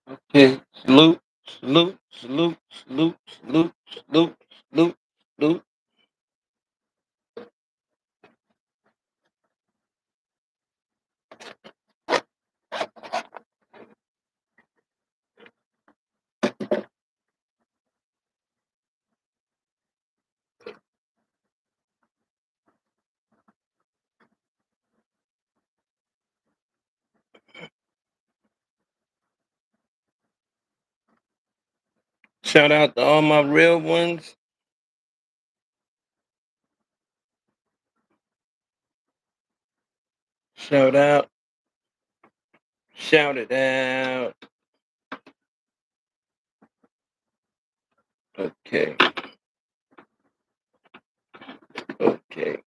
Okay. Salute, salute, salute, salute, salute, salute, salute, salute. Shout out to all my real ones. Shout out. Shout it out. Okay. Okay.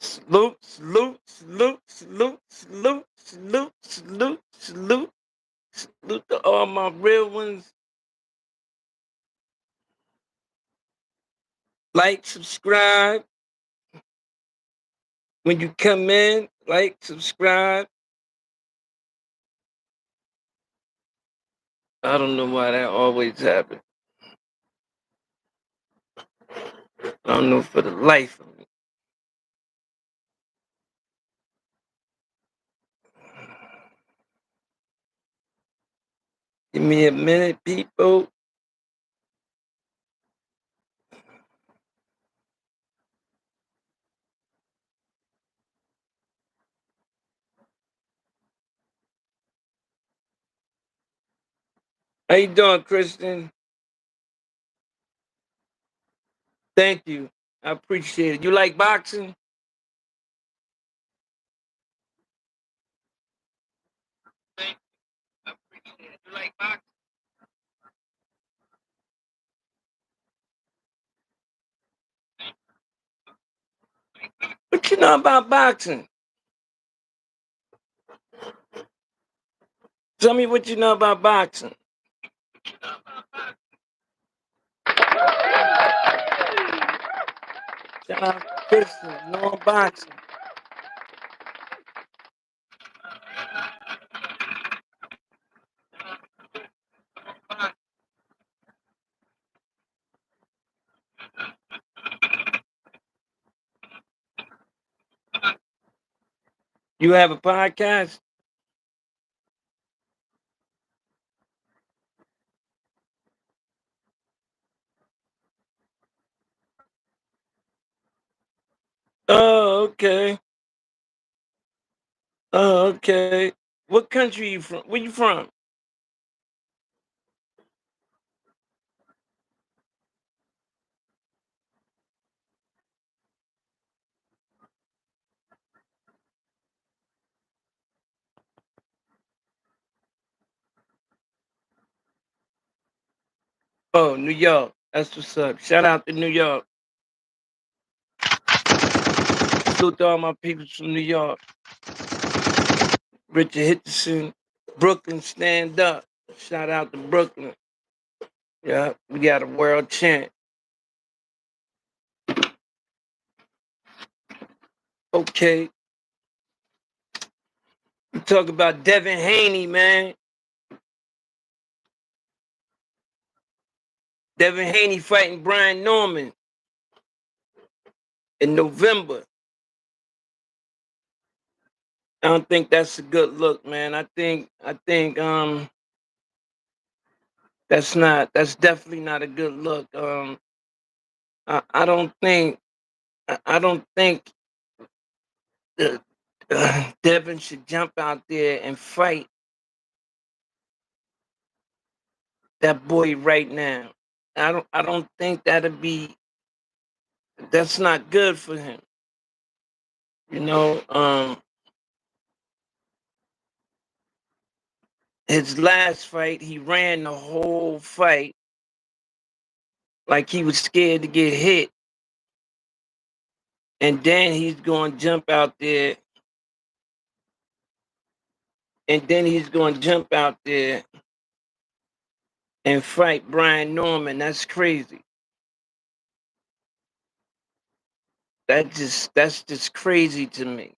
Salute, salute, salute, salute, salute, salute, salute, salute, salute to all my real ones. Like, subscribe. When you come in, like, subscribe. I don't know why that always happens. I don't know for the life of me. Give me a minute, people. How you doing, Kristen? Thank you. I appreciate it. You like boxing? Thank you. I appreciate it. You like boxing? What you know about boxing? Tell me what you know about boxing. Shout out to Kristen, knowing boxing. You have a podcast? Oh, okay. Oh, okay. What country you from? Where you from? Oh, New York. That's what's up. Shout out to New York. Salute to all my people from New York. Richard Hitchison. Brooklyn, stand up. Shout out to Brooklyn. Yeah, we got a world champ. Okay. We talk about Devin Haney, man. Devin Haney fighting Brian Norman in November. I don't think that's a good look, man. I think That's definitely not a good look. I don't think I don't think uh, Devin should jump out there and fight that boy right now. I don't think that's not good for him. You know, his last fight, he ran the whole fight like he was scared to get hit, and then he's going to jump out there, and then he's going to jump out there and fight Brian Norman. That's crazy. That's just crazy to me,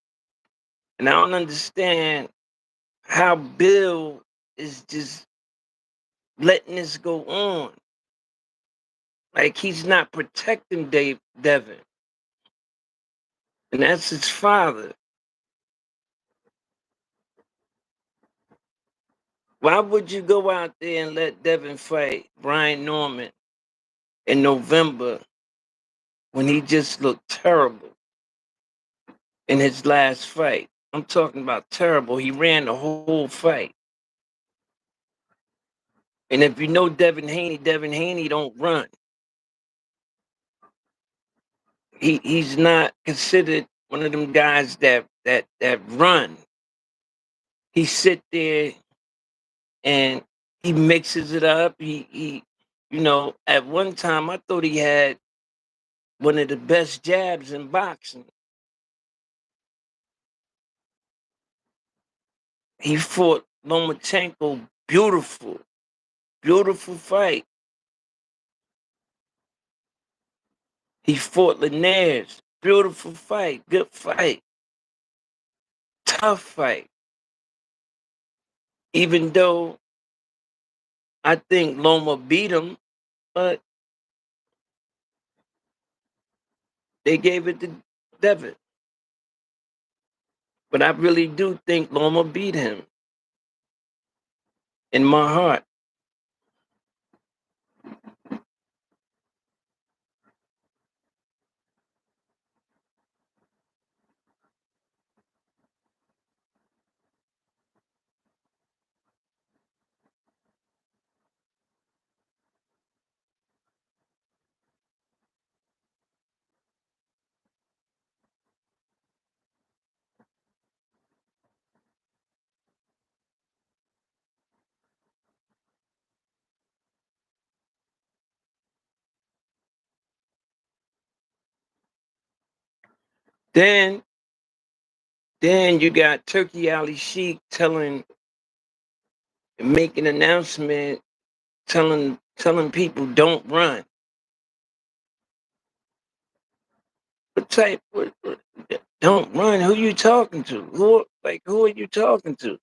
and I don't understand how Bill is just letting this go on. Like he's not protecting Devin, and that's his father. Why would you go out there and let Devin fight Brian Norman in November when he just looked terrible in his last fight? I'm talking about terrible. He ran the whole fight. And if you know Devin Haney don't run. He's not considered one of them guys that run. He sit there and he mixes it up. At one time I thought he had one of the best jabs in boxing. He fought Lomachenko, beautiful, beautiful fight. He fought Linares, beautiful fight, good fight, tough fight. Even though I think Loma beat him, but they gave it to Devin. But I really do think Loma beat him in my heart. Then then you got Turkey Ali Sheik making an announcement telling people don't run. What don't run? Who you talking to? Who are you talking to?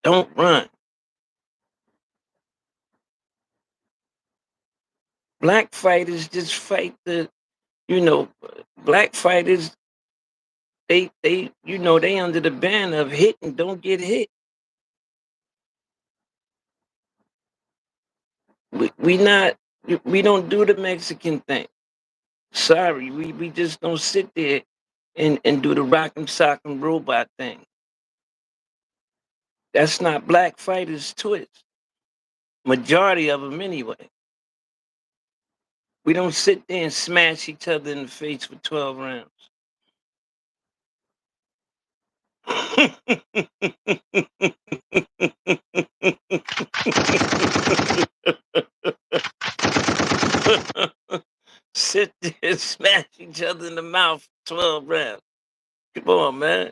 Don't run. Black fighters just fight you know, black fighters they under the ban of hit and don't get hit. We not we don't do the Mexican thing. Sorry, we just don't sit there and do the rock'em sock'em robot thing. That's not black fighters' twist. Majority of them anyway. We don't sit there and smash each other in the face for 12 rounds. Sit there and smash each other in the mouth for 12 rounds. Come on, man.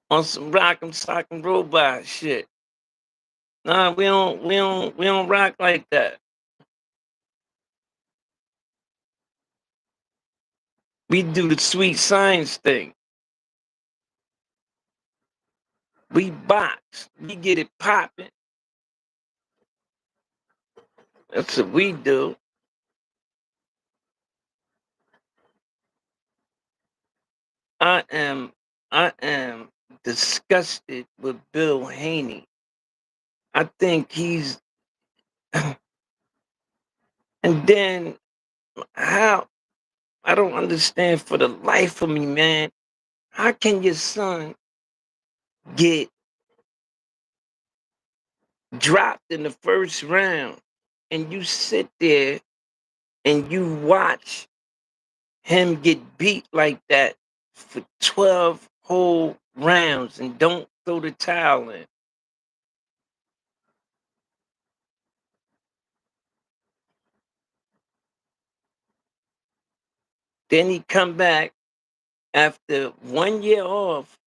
On some rock'em sock'em robot shit. Nah, we don't rock like that. We do the sweet science thing. We box. We get it popping. That's what we do. I am I am disgusted with Bill Haney. I think he's and then how I don't understand for the life of me, man. How can your son get dropped in the first round and you sit there and you watch him get beat like that for 12 whole rounds and don't throw the towel in? Then he come back after 1 year off,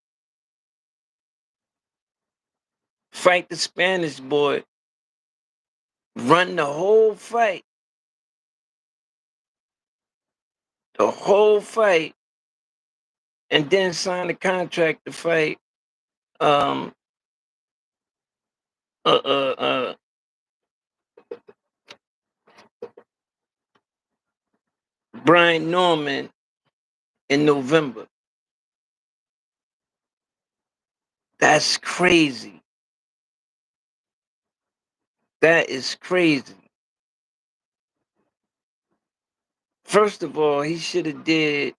fight the Spanish boy, run the whole fight, and then sign the contract to fight um uh uh uh Brian Norman in November. That's crazy. That is crazy. First of all, he should have did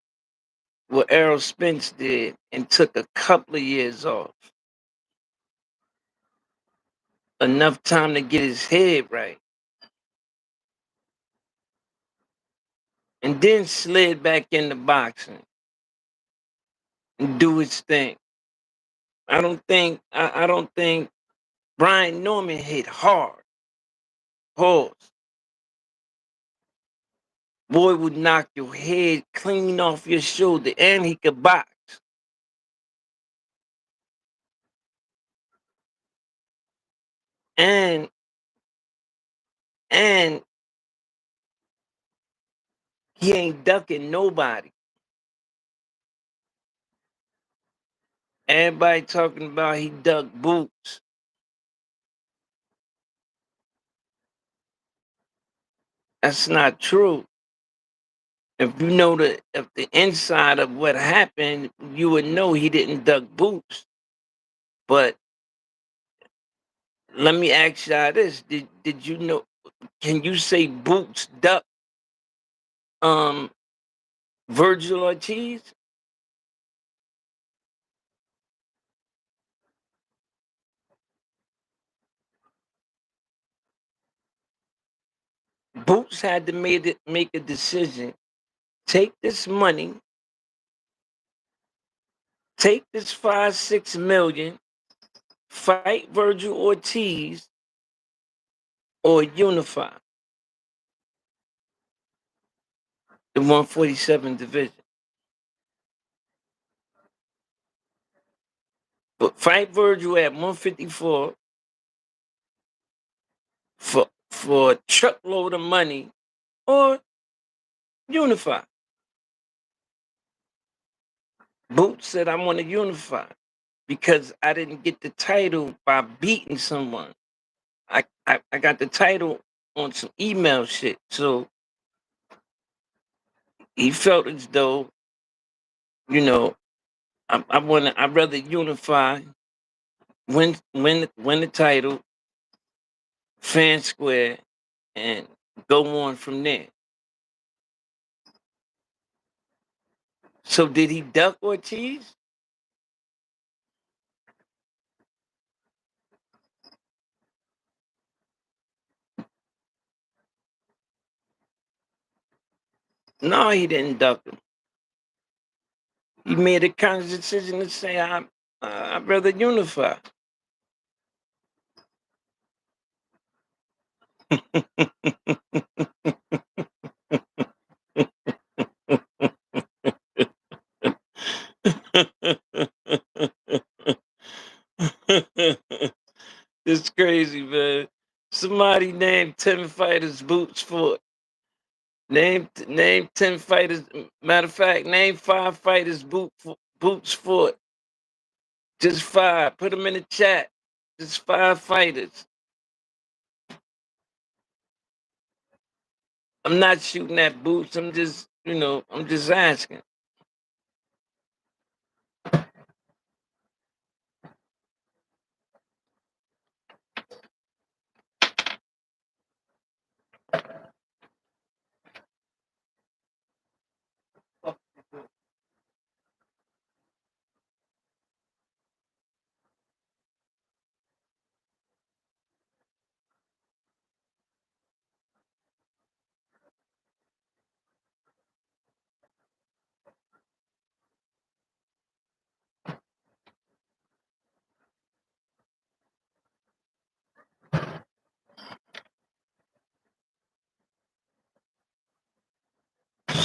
what Errol Spence did and took a couple of years off. Enough time to get his head right. And then slid back into boxing and do his thing. I don't think Brian Norman hit hard. Pause. Boy would knock your head clean off your shoulder and he could box. And and he ain't ducking nobody. Everybody talking about he ducked boots. That's not true. If you know the inside of what happened, you would know he didn't duck boots. But let me ask y'all this: Did you know? Can you say boots duck um Virgil Ortiz? Boots had to make a decision. Take this money, take this 5-6 million, fight Virgil Ortiz, or unify the 147 division. But fight Virgil at 154 for a truckload of money, or unify. Boots said I want to unify because I didn't get the title by beating someone. I got the title on some email shit. So he felt as though, you know, I'd rather unify, win the title, fan square, and go on from there. So did he duck Ortiz? No, he didn't duck him. He made a conscious decision to say I'd rather unify. It's crazy, man. Somebody named 10 fighters boots for name 10 fighters. Matter of fact, name 5 fighters boots for it. Just 5. Put them in the chat. Just 5 fighters. I'm not shooting at boots. I'm just, I'm just asking.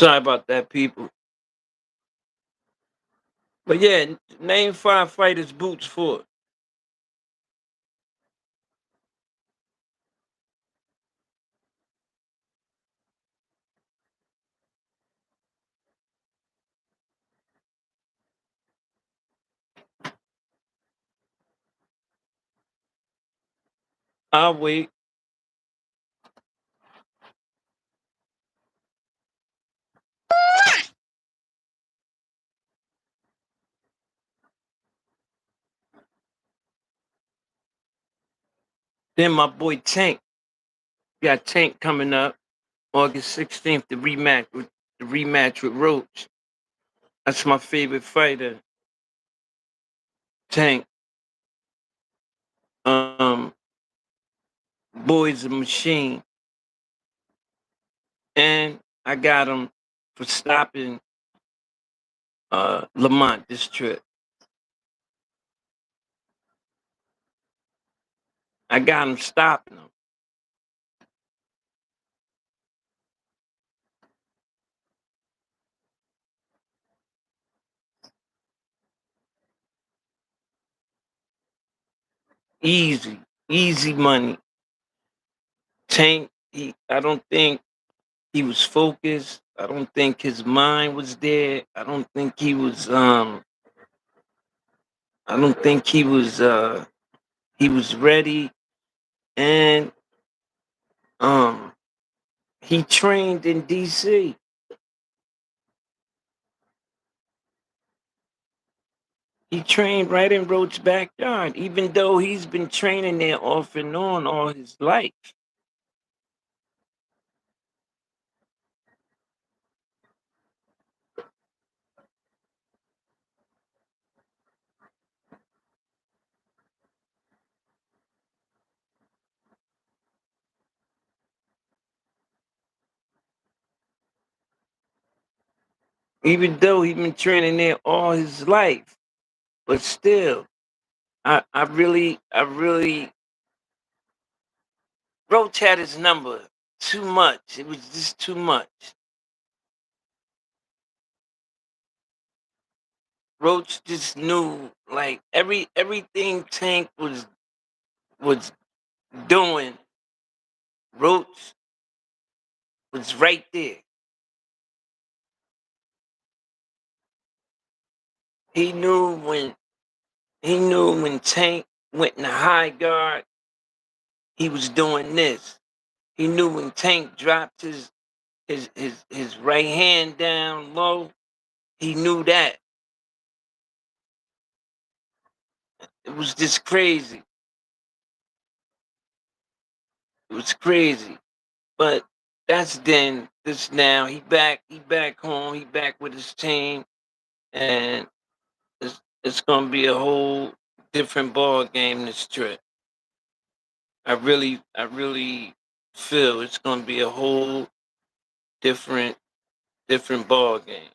Sorry about that, people. But yeah, name five fighters boots for. I'll wait. Then my boy Tank. Got Tank coming up August 16th. The rematch with Roach. That's my favorite fighter, Tank. Um, Boy's a machine, and I got him for stopping Lamont this trip. I got him stopping him. Easy, easy money. Tank. I don't think he was focused. I don't think his mind was there. I don't think he was. I don't think he was. He was ready, and um, he trained in D.C. He trained right in Roach's backyard, even though he's been training there off and on all his life. Even though he's been training there all his life, but still, I really, Roach had his number too much. It was just too much. Roach just knew like everything Tank was doing. Roach was right there. He knew when Tank went in the high guard, he was doing this. He knew when Tank dropped his right hand down low, he knew that. It was just crazy. It was crazy. But that's then. This now. He back home. He back with his team, and it's gonna be a whole different ball game this trip. I really feel it's gonna be a whole different different ball game.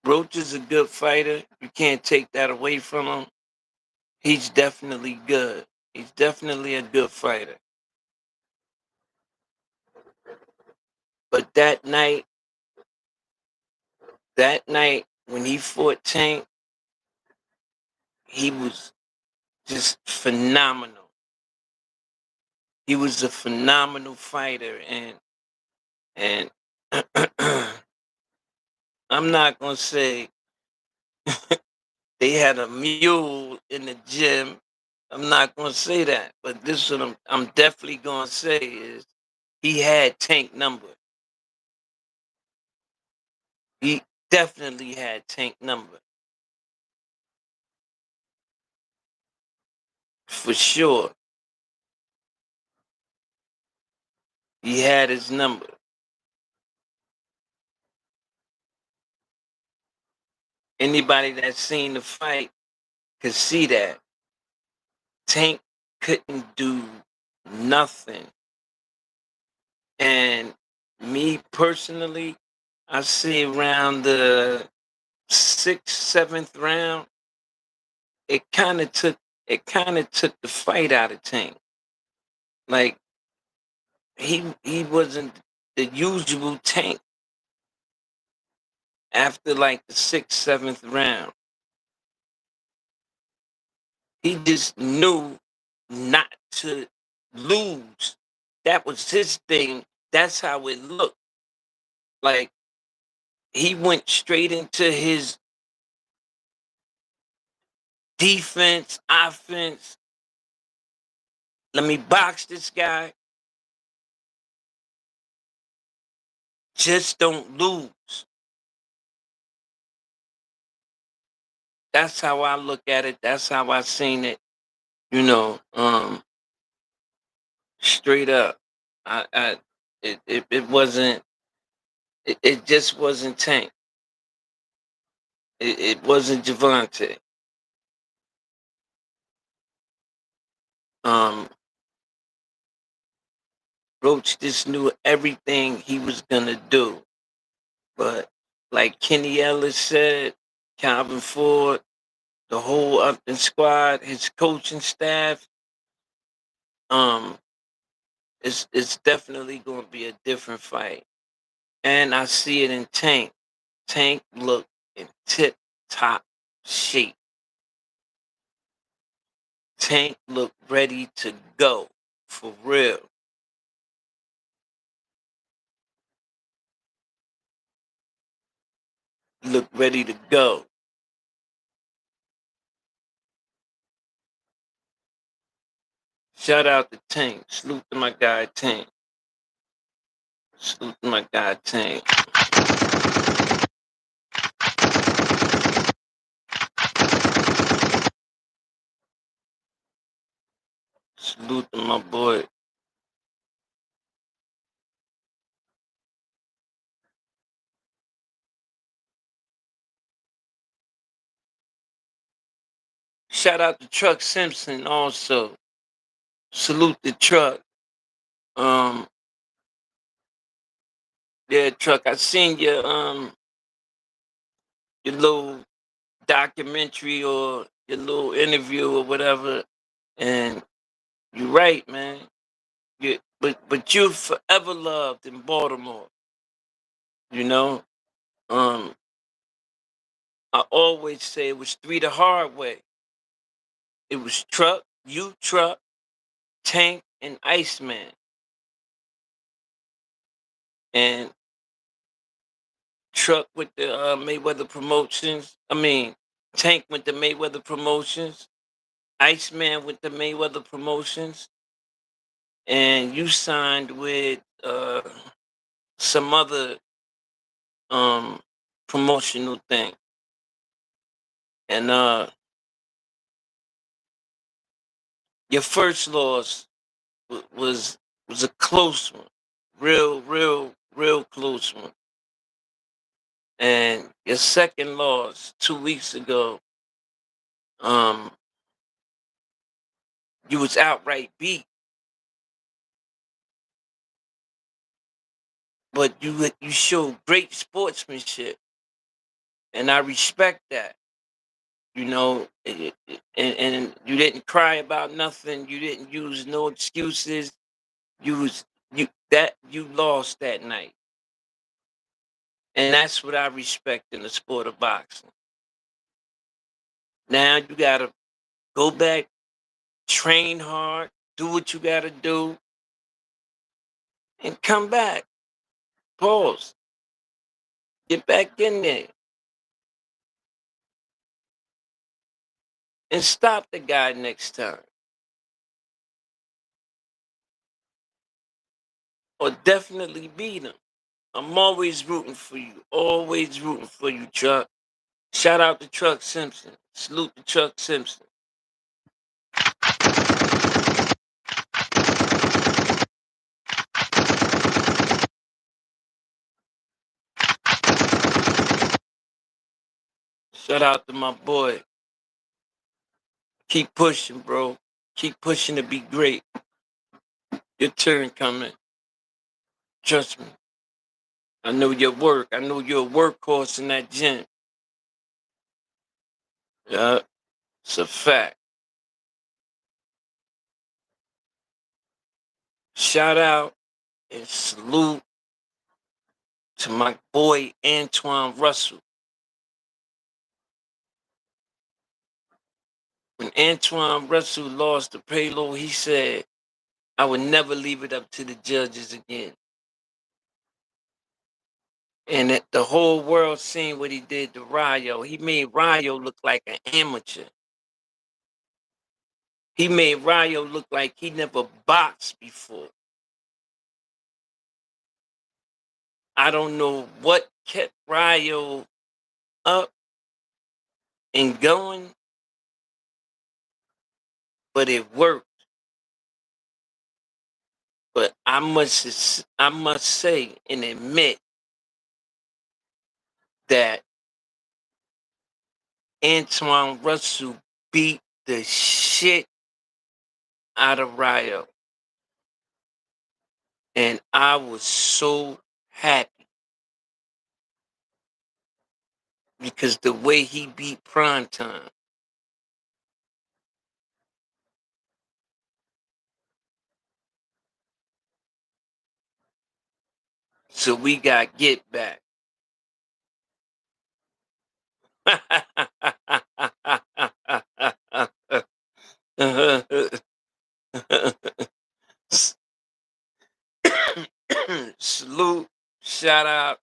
Roach is a good fighter. You can't take that away from him. He's definitely good. He's definitely a good fighter. But that night when he fought Tank, he was just phenomenal. He was a phenomenal fighter, and I'm not gonna say they had a mule in the gym. I'm not gonna say that, but this is what I'm definitely gonna say is he had Tank number. He definitely had Tank number for sure. He had his number. Anybody that's seen the fight could see that Tank couldn't do nothing. And me personally, I see around the sixth, seventh round, it kind of took the fight out of Tank. Like he wasn't the usual Tank after like the sixth, seventh round. He just knew not to lose. That was his thing. That's how it looked. Like he went straight into his defense, offense. Let me box this guy. Just don't lose. That's how I look at it. That's how I seen it. You know, straight up. I it wasn't. It just wasn't Tank. It wasn't Javante. Um, Roach just knew everything he was gonna do. But like Kenny Ellis said, Calvin Ford, the whole Upton squad, his coaching staff, um, it's definitely gonna be a different fight. And I see it in Tank. Tank looked in tip top shape. Tank looked ready to go. For real. Looked ready to go. Shout out to Tank. Salute to my guy Tank. Salute to my guy Tank. Salute to my boy. Shout out to Truck Simpson also. Salute the Truck. Um, yeah, Truck. I seen your little documentary or your little interview or whatever, and you're right, man. But you're forever loved in Baltimore. You know, um, I always say it was three the hard way. It was Truck, you Truck, Tank, and Iceman. And Truck with the Mayweather Promotions. I mean, Tank with the Mayweather Promotions. Iceman with the Mayweather Promotions. And you signed with some other um promotional thing. And your first loss was a close one. Real close one. And your second loss 2 weeks ago, um, you was outright beat, but you showed great sportsmanship, and I respect that. You know, and you didn't cry about nothing. You didn't use no excuses. You lost that night, and that's what I respect in the sport of boxing. Now you gotta go back, train hard, do what you gotta do, and come back. Pause. Get back in there and stop the guy next time. Or definitely beat him. I'm always rooting for you. Always rooting for you, Chuck. Shout out to Truck Simpson. Salute to Truck Simpson. Shout out to my boy. Keep pushing, bro. Keep pushing to be great. Your turn coming. Trust me. I know your work. I know you're a workhorse in that gym. Yeah, it's a fact. Shout out and salute to my boy Antoine Russell. When Antoine Russell lost the payload, he said, I would never leave it up to the judges again. And the whole world seen what he did to Rayo. He made Rayo look like an amateur. He made Rayo look like he never boxed before. I don't know what kept Rayo up and going, but it worked. But I must say and admit that Antoine Russell beat the shit out of Rayo. And I was so happy because the way he beat Primetime. So we got Get Back. Salute, shout out,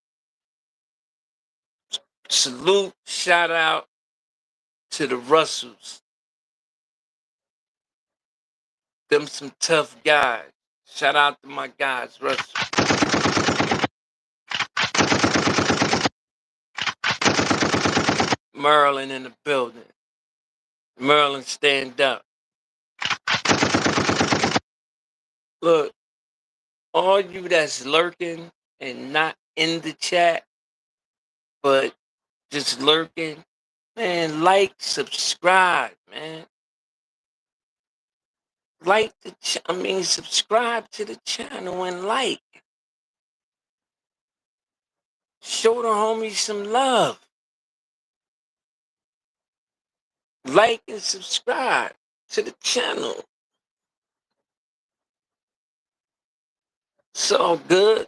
shout out to the Russells. Them some tough guys. Shout out to my guys, Russell. Maryland in the building. Maryland, stand up. Look, all you that's lurking and not in the chat, but just lurking, man, like, subscribe, man. Like subscribe to the channel and like. Show the homies some love. Like and subscribe to the channel. It's all good.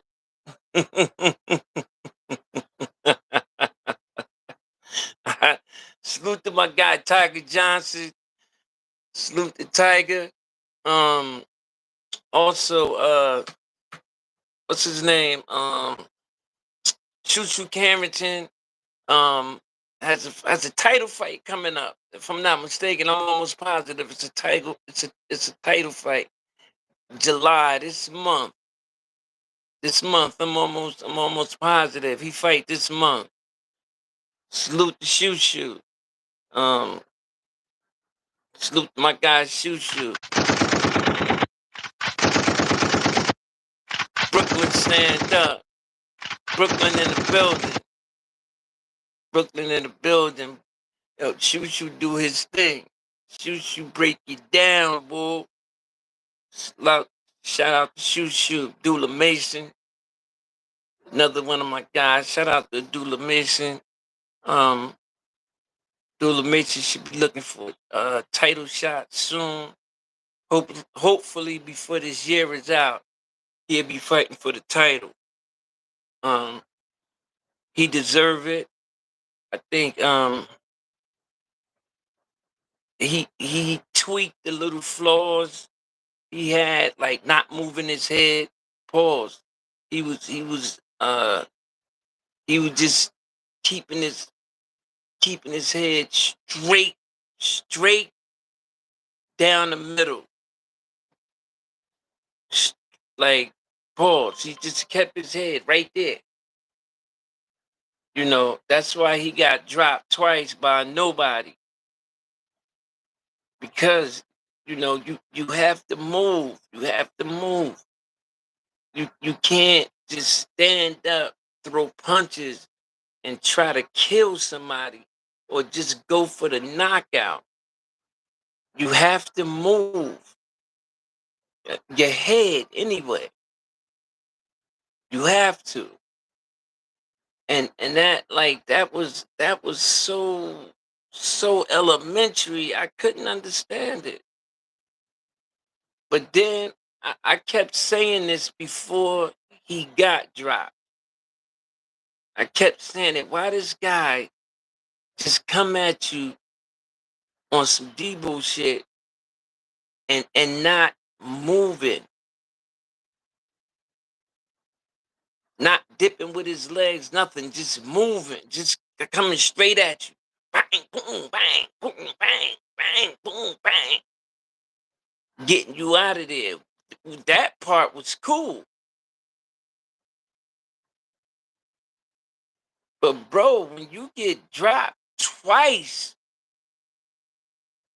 Salute to my guy Tiger Johnson. Salute to Tiger. Also, what's his name? Choo Choo Carrington. Has a title fight coming up. If I'm not mistaken, I'm almost positive it's a title. It's a title fight. July this month. I'm almost positive he fight this month. Salute to Shoo Shoo. Salute to my guy Shoo Shoo. Brooklyn, stand up. Brooklyn in the building. Brooklyn in the building. Yo, Shoo Shoo do his thing. Shoo Shoo break you down, boy. Shout out to Shoo Shoo. Dula Mason. Another one of my guys. Shout out to Dula Mason. Dula Mason should be looking for a title shot soon. Hopefully before this year is out, he'll be fighting for the title. He deserve it. I think he tweaked the little flaws he had, like not moving his head. Pause. He was just keeping his head straight down the middle. Like, pause. He just kept his head right there. You know, that's why he got dropped twice by nobody. Because, you know, you have to move. You have to move. You can't just stand up, throw punches, and try to kill somebody or just go for the knockout. You have to move your head anyway. You have to. And that was so elementary. I couldn't understand it. But then I kept saying this before he got dropped. I kept saying it. Why this guy just come at you on some Debo shit and not moving, not dipping with his legs, nothing, just moving, just coming straight at you. Bang, boom, bang, boom, bang, bang, boom, bang. Getting you out of there. That part was cool. But bro, when you get dropped twice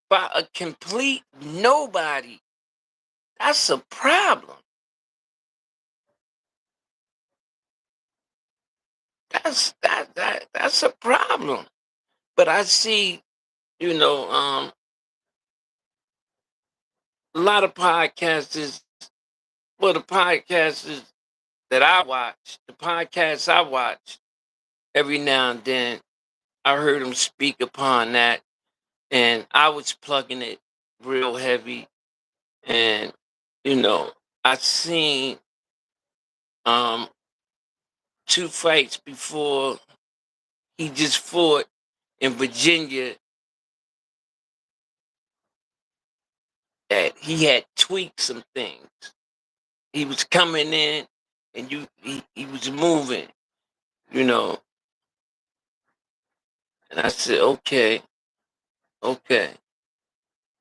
by a complete nobody, that's a problem. That's a problem. But I see, you know, a lot of podcasters, well, the podcasters that I watch, the podcasts I watch, every now and then, I heard them speak upon that, and I was plugging it real heavy. And, you know, I seen um 2 fights before he just fought in Virginia that he had tweaked some things. He was coming in and he was moving, you know. And I said, okay, okay,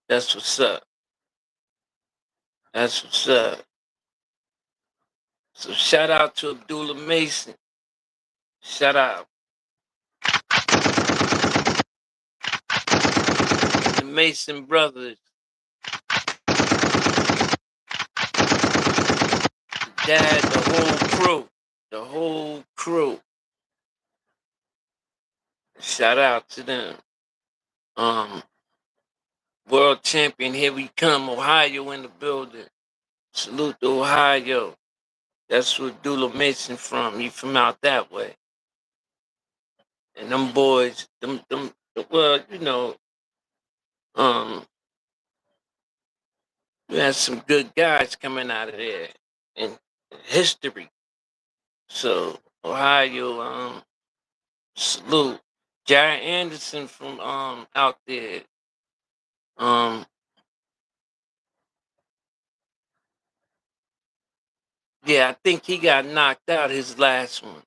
that's what's up. That's what's up. So shout out to Abdullah Mason. Shout out. The Mason brothers. The dad, the whole crew. The whole crew. Shout out to them. World champion, here we come. Ohio in the building. Salute to Ohio. That's where Abdullah Mason from. He from out that way. And them boys, well, you know, um, we had some good guys coming out of there in history. So Ohio, salute. Jared Anderson from out there. Um, yeah, I think he got knocked out his last one.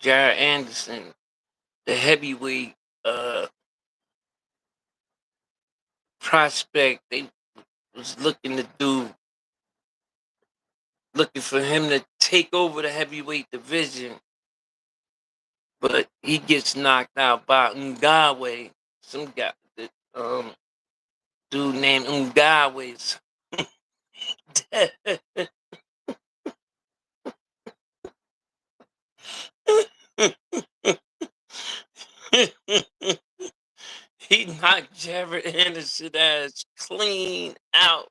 Jared Anderson, the heavyweight prospect. They was looking for him to take over the heavyweight division, but he gets knocked out by Ngawe, some guy, um, dude named Ngawe. He knocked Jared Anderson ass clean out.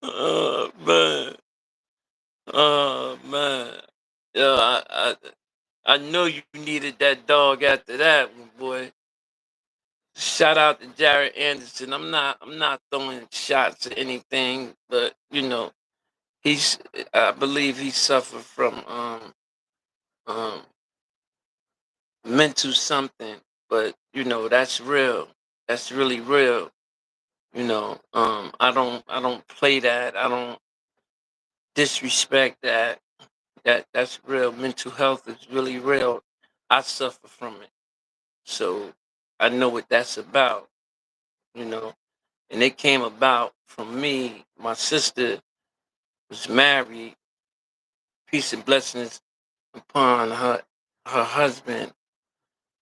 Oh man. Oh man. Yeah, I know you needed that dog after that one, boy. Shout out to Jared Anderson. I'm not throwing shots at anything, but you know, he's I believe he suffered from um mental something, but you know, that's real. That's really real. You know, I don't play that. I don't disrespect that. That's real. Mental health is really real. I suffer from it. So I know what that's about, you know. And it came about from me. My sister was married, peace and blessings upon her husband.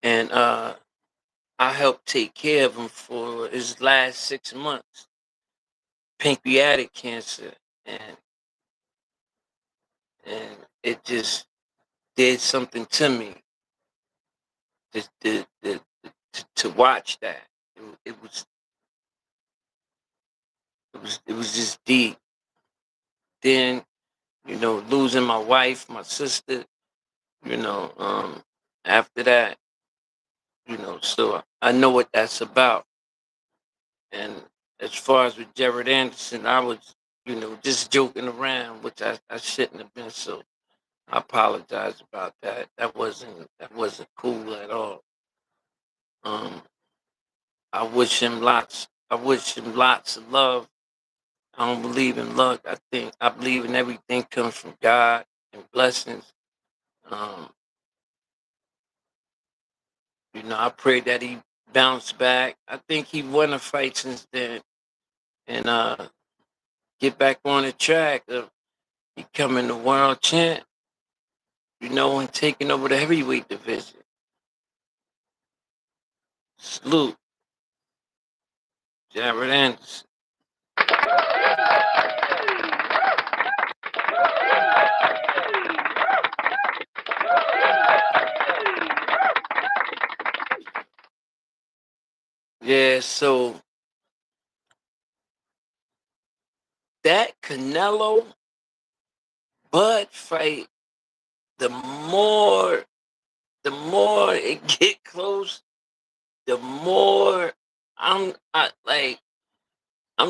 And I helped take care of him for his last 6 months, pancreatic cancer. And and it just did something to me to watch that. It was just deep. Then, you know, losing my wife, my sister, you know, after that, So I know what that's about. And as far as with Jared Anderson, I was, just joking around, which I shouldn't have been. So I apologize about that. That wasn't cool at all. Um, I wish him lots. I wish him lots of love. I don't believe in luck. I believe in everything comes from God and blessings. Um, I pray that he bounce back. I think he won a fight since then, and get back on the track of becoming the world champ. And taking over the heavyweight division. Salute, Jared Anderson. Yeah, so that Canelo Bud fight, the more it get close, the more I'm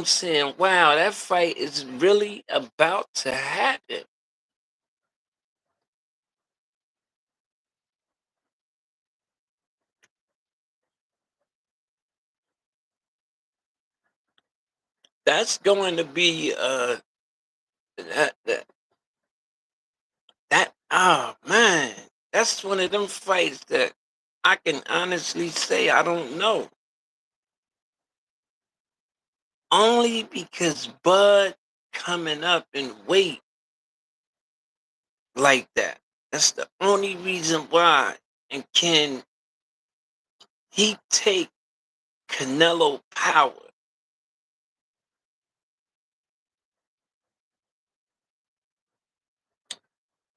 saying, wow, that fight is really about to happen. That's going to be that oh man, that's one of them fights that I can honestly say I don't know. Only because Bud coming up in weight like that. That's the only reason why. And can he take Canelo power?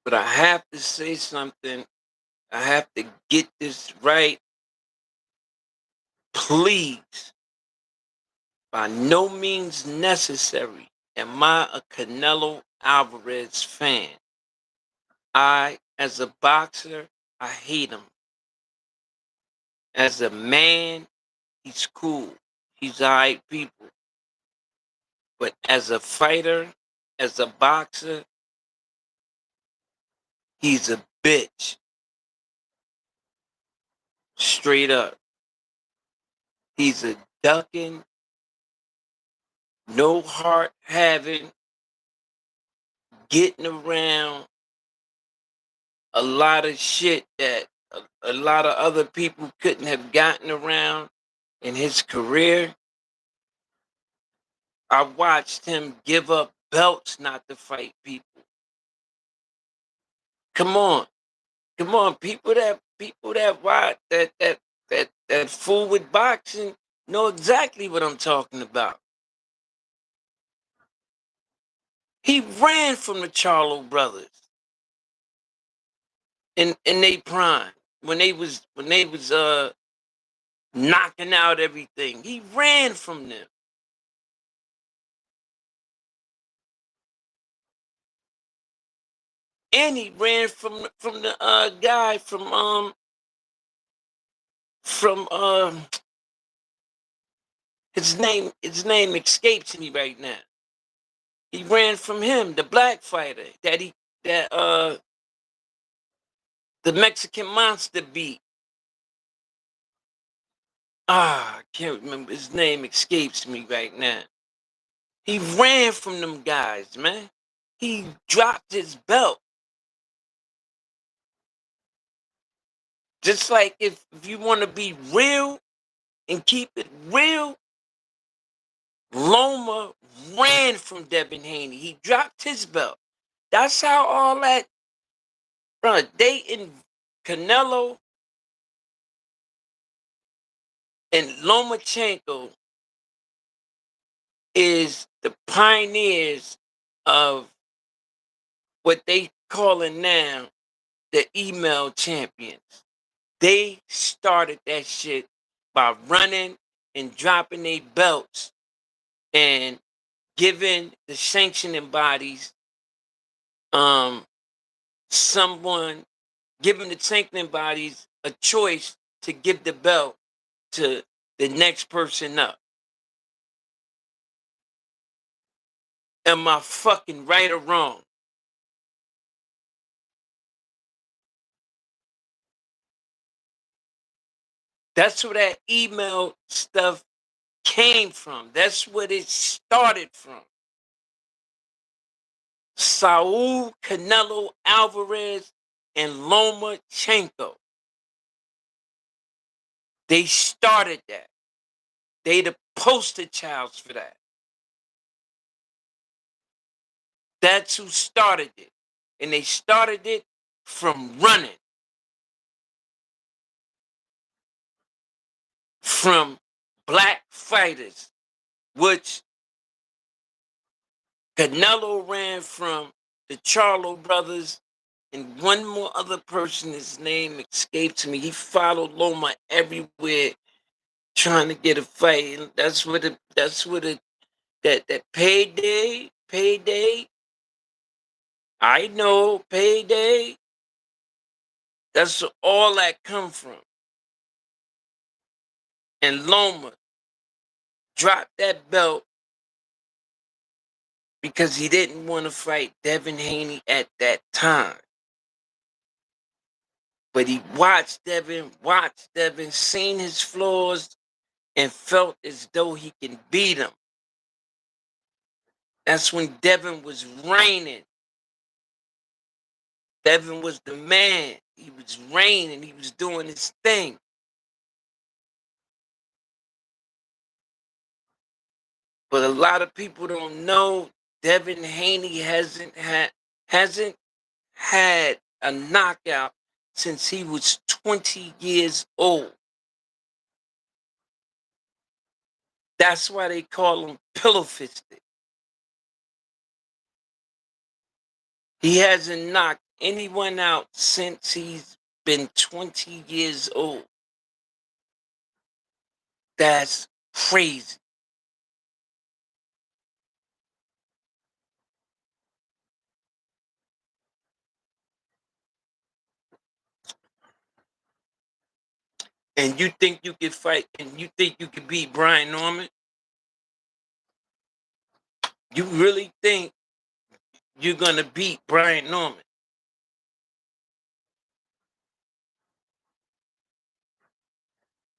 But I have to say something. I have to get this right. Please, by no means necessary, am I a Canelo Alvarez fan. As a boxer, I hate him. As a man, he's cool. He's all right people. But as a fighter, as a boxer, he's a bitch. Straight up. He's a ducking, no heart having, getting around a lot of shit that a lot of other people couldn't have gotten around in his career. I watched him give up belts not to fight people. Come on. Come on. People that watch that fool with boxing know exactly what I'm talking about. He ran from the Charlo brothers in their prime when they was knocking out everything. He ran from them. And he ran from the guy from his name escapes me right now. He ran from him, the black fighter that the Mexican monster beat. I can't remember his name escapes me right now. He ran from them guys, man. He dropped his belt. Just like if you want to be real and keep it real, Loma ran from Devin Haney. He dropped his belt. That's how all that, bro. Dayton, Canelo, and Lomachenko is the pioneers of what they calling now the email champions. They started that shit by running and dropping their belts and giving the sanctioning bodies um someone giving the sanctioning bodies a choice to give the belt to the next person up. Am I fucking right or wrong? That's where that email stuff came from. That's what it started from. Saul Canelo Alvarez and Lomachenko. They started that. They the poster childs for that. That's who started it. And they started it from running. From black fighters, which Canelo ran from the Charlo brothers and one more other person, his name escapes me. He followed Loma everywhere trying to get a fight. And that payday. I know payday. That's where all that come from. And Loma dropped that belt because he didn't want to fight Devin Haney at that time. But he watched Devin, seen his flaws, and felt as though he can beat him. That's when Devin was reigning. Devin was the man. He was reigning. He was doing his thing. But a lot of people don't know Devin Haney hasn't had a knockout since he was 20 years old. That's why they call him pillow fisted. He hasn't knocked anyone out since he's been 20 years old. That's crazy. And you think you could fight and you think you could beat Brian Norman? You really think you're going to beat Brian Norman?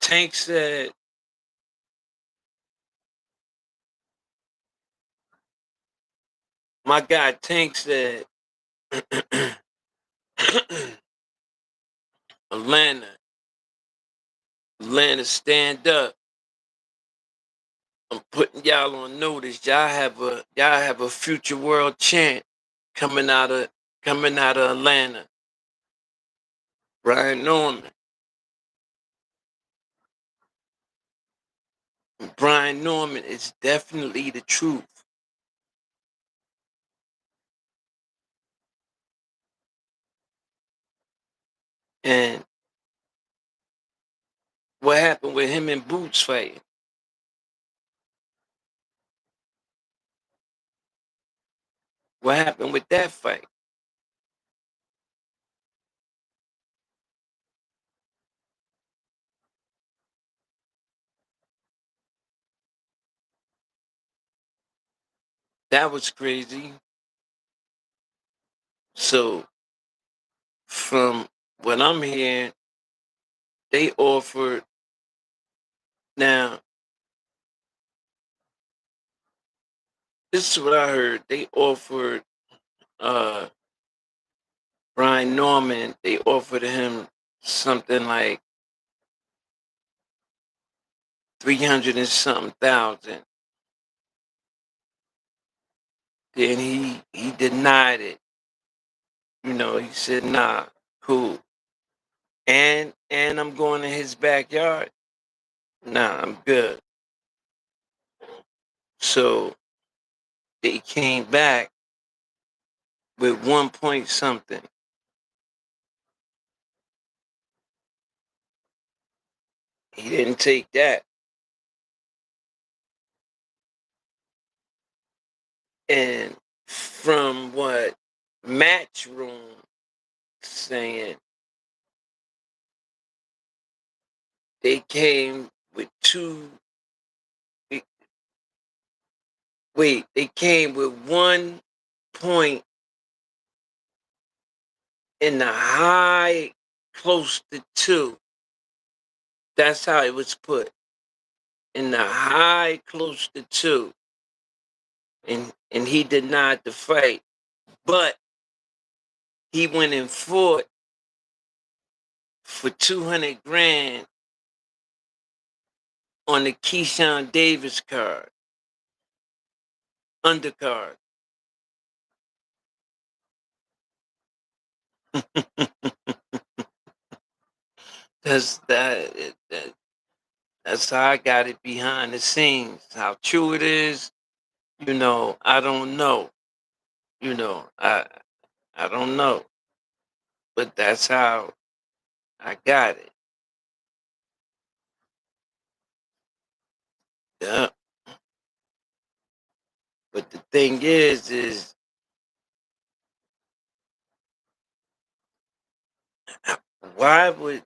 Tank said, my guy Tank said, Atlanta, stand up. I'm putting y'all on notice. Y'all have a future world champ coming out of Atlanta. Brian Norman. Brian Norman is definitely the truth. And what happened with him and Boots fighting? What happened with that fight? That was crazy. So, from what I'm hearing, they offered now. This is what I heard. They offered uh Brian Norman. They offered him something like 300 and something thousand. Then he denied it. He said, "Nah, cool." And I'm going to his backyard. Nah, I'm good. So they came back with 1 point something. He didn't take that. And from what Matchroom saying, they came with they- they came with 1 point in the high close to 2. That's how it was put. In the high close to 2. And he denied the fight. But he went and fought for 200 grand on the Keyshawn Davis card, undercard. That's how I got it behind the scenes. How true it is, I don't know. You know, I don't know. But that's how I got it. Yeah. But the thing is why would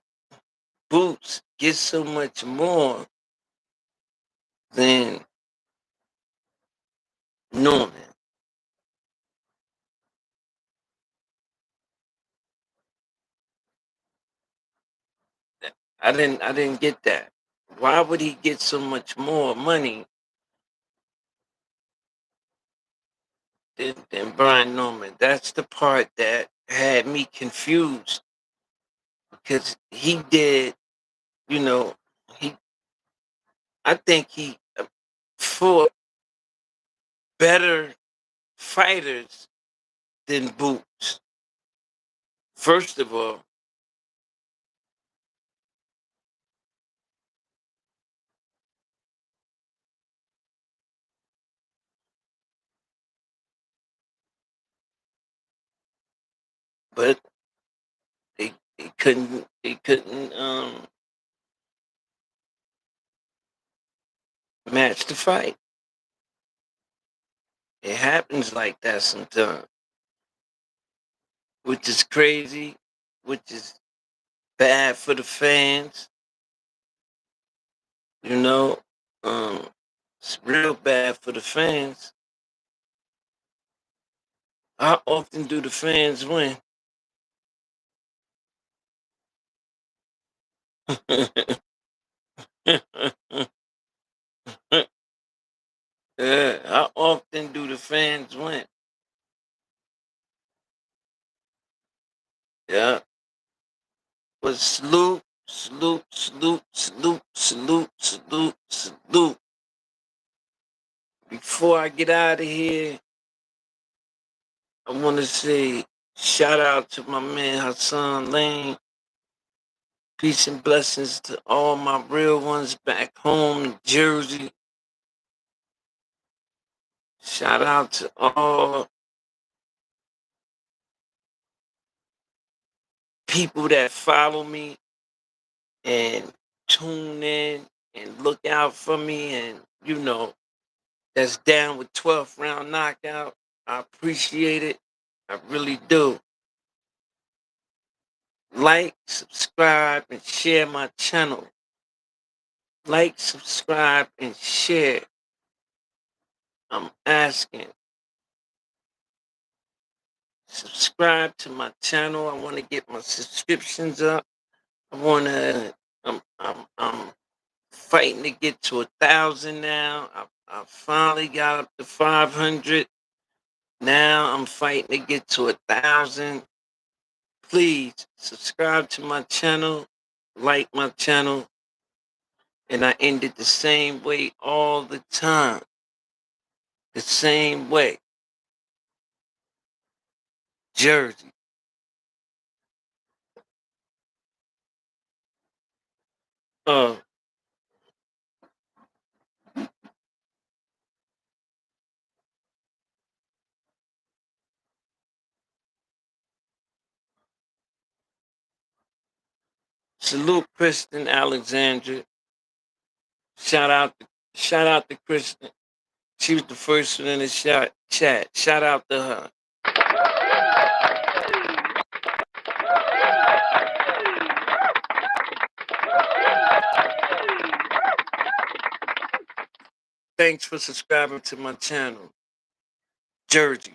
Boots get so much more than Norman? I didn't get that. Why would he get so much more money than Brian Norman? That's the part that had me confused because he did, you know, he I think he fought better fighters than Boots. First of all, but they couldn't match the fight. It happens like that sometimes, which is crazy, which is bad for the fans. You know, um, it's real bad for the fans. How often do the fans win? Yeah, how often do the fans win? Yeah, but salute. Before I get out of here, I want to say shout out to my man Hassan Lane. Peace and blessings to all my real ones back home in Jersey. Shout out to all people that follow me and tune in and look out for me and that's down with 12th round knockout. I appreciate it. I really do. Like, subscribe, and share my channel. Like, subscribe, and share. I'm asking. Subscribe to my channel. I want to get my subscriptions up. I want to. I'm fighting to get to 1,000 now. I finally got up to 500. Now I'm fighting to get to 1,000. Please subscribe to my channel, like my channel, and I end it the same way all the time. The same way. Jersey. Uh, Salute Kristen Alexandra. Shout out to Kristen. She was the first one in the chat. Shout out to her. Thanks for subscribing to my channel. Jersey.